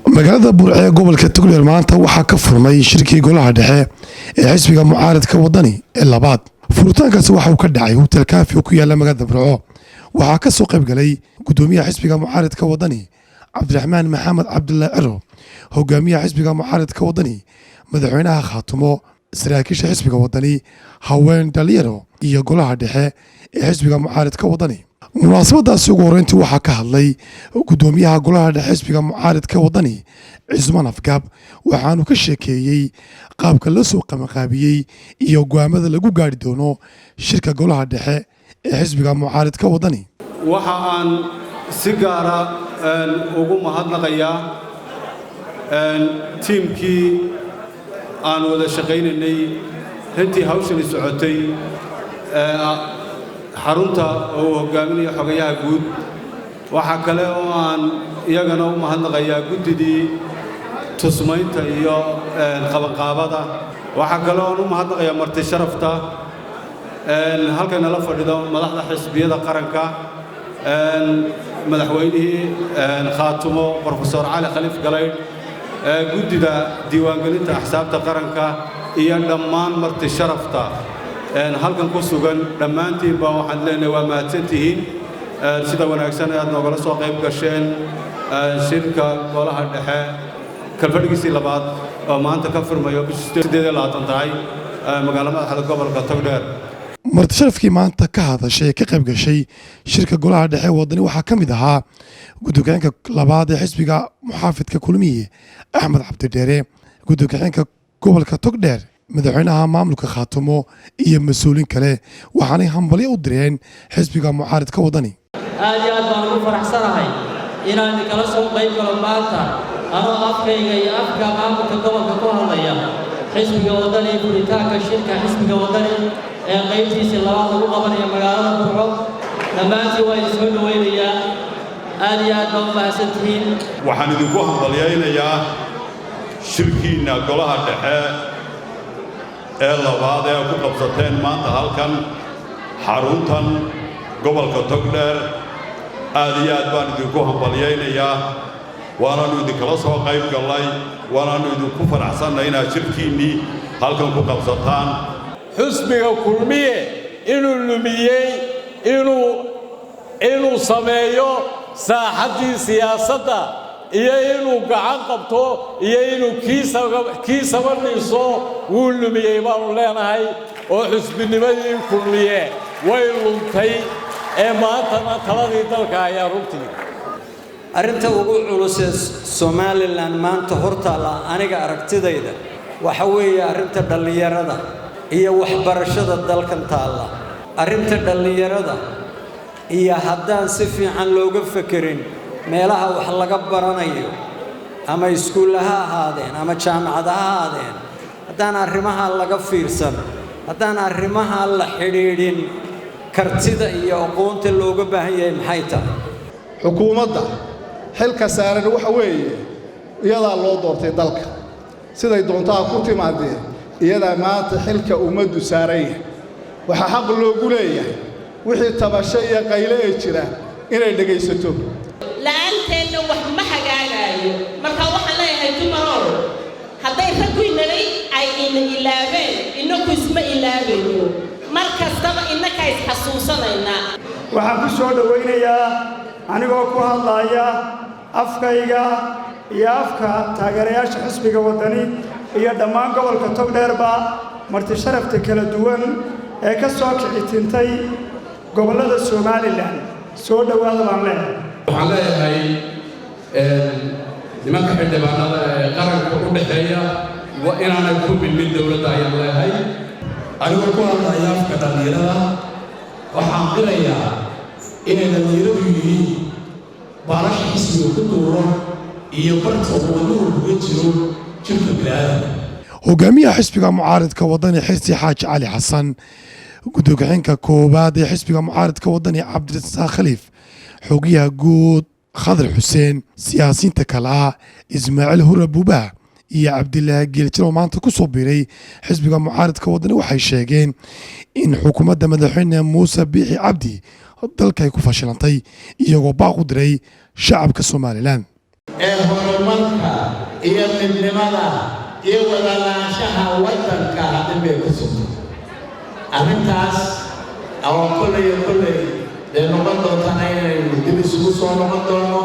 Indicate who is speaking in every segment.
Speaker 1: magaalada Burco gobolka Togdheer maanta waxaa ka furmay shirkii golaha dhexe ee xisbiga mucaaradka wadani ee labaad. Furitaankaasi waxa uu ka dhacay hotel Kaafi oo ku yaala magaalada Burco. waxaa ka soo qayb galay gudoomiyaha xisbiga mucaaradka wadani Cabdiraxmaan Maxamed Cabdullaahi Ciro, hogaamiyaha xisbiga mucaaradka wadani, madaxweynaha Khaatumo, saraakiisha xisbiga wadani, haween dhalinyaro iyo golaha dhexe ee xisbiga mucaaradka wadani. munaasabadaasi ugu horeyntii waxaa ka hadlay gudoomiyaha golaha dhexe xisbiga mucaaradka wadani Cismaan Afgaab, waxaanu ka sheekeeyey qaabka la soo qabanqaabiyey iyo go'aamada lagu gaari doono shirka golaha dhexe ee xisbiga mucaaradka wadani.
Speaker 2: waxa aan si gaara ugu mahadnaqayaa tiimkii aan wada shaqaynaynay intii hawshani socotay xarunta oo hogaaminaya xogayaha guud. waxa kale oo aan iyagana u mahadnaqayaa guddidii tusmaynta iyo qabanqaabada. waxa kale oo aan u mahadnaqayaa marti sharafta halkana la fadhido madaxda xisbiyada qaranka, madaxweynihii Khaatumo Professor Cali Khaliif Galayd, guddida diiwaangelinta axsaabta qaranka iyo dhammaan marti sharafta halkan ku sugan. dhammaantiin baa waxaan leenahay waa mahadsantihiin sida wanaagsan aad noogala soo qayb gasheen shirka golaha dhexe kalfadhigiisii labaad oo maanta ka furmayo bishii 8 tahay magaalada madaxda gobolka Togdheer.
Speaker 1: marti sharafkii maanta ka hadashay ka qayb gashay shirka golaha dhexe wadani waxaa ka mid ahaa gudoomiyaha labaad ee xisbiga muxaafidka kulmiye Axmed Cabdidheere, gudoomiyaha gobolka Togdheer, madaxweynaha maamulka Khaatumo iyo mas'uuliin kale. waxaanay hambalyo u direen xisbiga mucaaradka wadani.
Speaker 3: aad iyo aad baan ugu faraxsanahay inaan kala soo qayb galo maanta anoo afkayga iyo afka maamulka gobolka ku hadlaya xisbiga wadani furitaanka shirka xisbiga wadani ee qaybtiisa labaad lagu qabanayo magaalada Burco. dhammaantiin waa idin soo dhawaynayaa, aad iyo aad baa u mahadsantihiin.
Speaker 4: waxaan idinku hambalyaynayaa shirkiinna golaha dhexe ee labaad ee ku qabsateen maanta halkan xaruntan gobolka Togdheer. aad iyo aad baan idinku hambalyaynayaa, waanaanu idinkala soo qayb gallay, waanaanu idinku faraxsannay inaad shirkiinnii halkan ku qabsataan.
Speaker 5: xusbiga kulmiye inuu lumiyey inuu sameeyo saaxaddii siyaasadda iyo inuu gacan qabto iyo inuu kiisaba dhiso wuu lumiyey baanu leenahay. oo xusbinimadii kulmiye way luntay ee maantana taladii dalka ayaa runtii
Speaker 6: arrinta ugu culus ee Somaliland maanta hortaala aniga aragtidayda waxa weeye arrinta dhalinyarada iyo waxbarashada dalkan taala. arrinta dhalinyarada iyo haddaan si fiican looga fekerin meelaha wax laga baranayo ama iskuulaha ahaadeen ama jaamacadaha ahaadeen, haddaan arrimaha laga fiirsan, haddaan arrimaha la xidhiidhin kartida iyo aqoonta looga baahan yahay maxay tahay.
Speaker 7: xukuumadda xilka saaran waxa weeye iyadaa loo doortay dalka, siday doontaa ku timaadeen iyadaa maanta xilka ummaddu saaran yahay. waxaa xaq loogu leeyahay wixii tabasho iyo qayle ee jira inay dhegaysato.
Speaker 8: la'aanteenna wax ma hagaagayo. marka waxaan leeyahay dumarow, hadday raggu inalay ay ilaabeen inaku isma ilaabayno. mar kastaba innaka is xasuusanaynaa.
Speaker 9: waxaan ku soo dhawaynayaa anigoo ku hadlaya afkayga iyo afka taageerayaasha xisbiga wadani iyo dhammaan gobolka Togdheerba marti sharafta kala duwan ee ka soo kicitintay gobollada Somaliland. soo dhawaada baan leeyahay.
Speaker 10: waxaan leeyahay nimanka xildhibaanada ee qaranka u dhexeeya waa inaanay ku milmin dowladda ayaan leeyahay.
Speaker 11: anigoo ku hadlaya afka dhalinyarada waxaan qirayaa inay dhalinyaradu yihiin baalasha xisbiga ku duuro iyo barta wadnuhu uga jiro jirka bini'aadamka.
Speaker 1: hogaamiyaha xisbiga mucaaradka wadani Xirsi Xaaji Cali Xasan, gudoomiyaha koowaad ee xisbiga mucaaradka wadani Cabdirasaaq Khaliif, xogayaha guud Khadar Xuseen, siyaasiyiinta kale ah Ismaaciil Hurre Buubaa iyo Cabdilaahi Geeljiro maanta ku soo biiray xisbiga mucaaradka wadani waxay sheegeen in xukuumadda madaxweyne Muuse Biixi Cabdi dalka ay ku fashilantay, iyagoo baaq u diray shacabka Somaliland.
Speaker 12: ee horumarka iyo midnimada iyo wadalaanshaha waddanka haddii bay ku sugto arrintaas oo kolley dee noqon doontana inaynu dib isugu soo noqon doono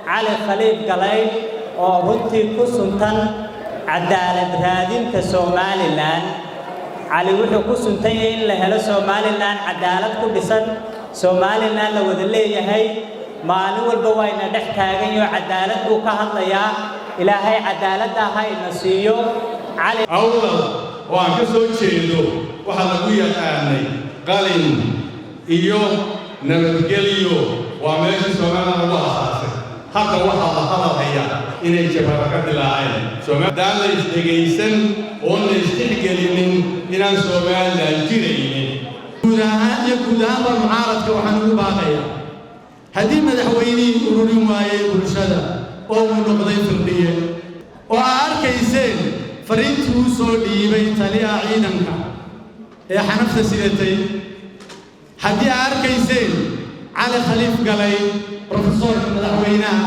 Speaker 13: cali khaliif galaydh oo runtii ku suntan cadaalad raadinta somalilan cali wuxuu ku suntan yahay in la helo somalilan cadaalad ku dhisan somalilan la wada leeyahay maalin walba wayna dhex taagan yahay cadaalad buu ka hadlayaa ilaahay cadaaladda ha ina siiyo cali
Speaker 4: awdal oo aan ka soo jeedo waxaa lagu yaqaanay qalin iyo nabadgelyo waa meeshii Soomaaliya lagu aasaasay hadda waxaa la hadalhayaa inay jabhada ka dilaaceen Soomaaliya la isdhegaysan oo la istixgelinin inaan Soomaaliya jiraynin
Speaker 12: guud ahaan mucaaradka waxaan ugu baaqayaa haddii madaxweynihii ururin waayey bulshada oo uu noqday firdhiye oo aa arkayseen fariintii uu soo dhiibay taliyaha ciidanka ee xanafta sidatay haddii aa arkayseen cali khaliif galaydh brofesoorka madaxweynaha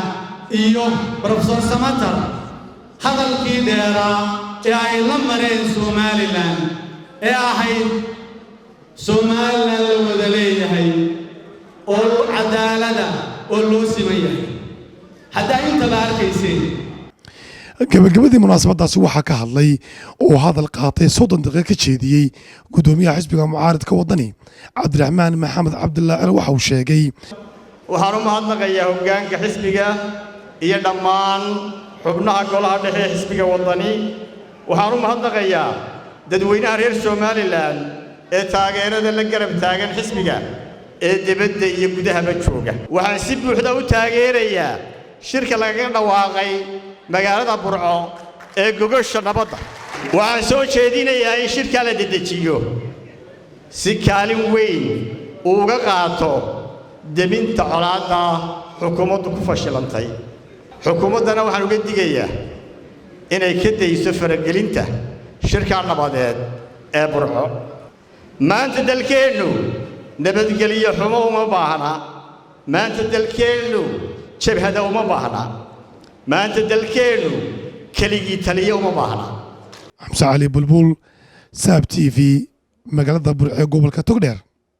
Speaker 12: iyo brofesor samatar hadalkii dheeraa ee ay la mareen somalilan ee ahayd somalilan la wada leeyahay oo cadaalada oo loo siman yahay haddaa intaba arkayseen
Speaker 1: gabagabadii munaasabadaasi waxaa ka hadlay oo hadal qaatay 30 daqiiqo ka jeediyey gudoomiyaha xisbiga mucaaradka wadani cabdiraxmaan maxamed cabdullaahi al waxa uu sheegay
Speaker 14: waxaan u mahadnaqayaa hoggaanka xisbiga iyo dhammaan xubnaha golaha dhexe ee xisbiga wadani waxaan u mahadnaqayaa dadweynaha reer somalilan ee taageerada la garab taagan xisbiga ee dibadda iyo gudahaba jooga waxaan si buuxda u taageerayaa shirka lagaga dhawaaqay magaalada burco ee gogosha nabadda waxaan soo jeedinayaa in shirka la dedejiyo si kaalin weyn uu uga qaato deminta colaadda xukuumaddu ku fashilantay xukuumaddana waxaan uga digayaa inay ka dayso faragelinta shirka nabadeed ee burco maanta dalkeennu nabadgelyo xumo uma baahna maanta dalkeennu jabhada uma baahna maanta dalkeennu keligii taliye uma baahna
Speaker 1: xamse cali bulbul saab TV magaalada burco ee gobolka togdheer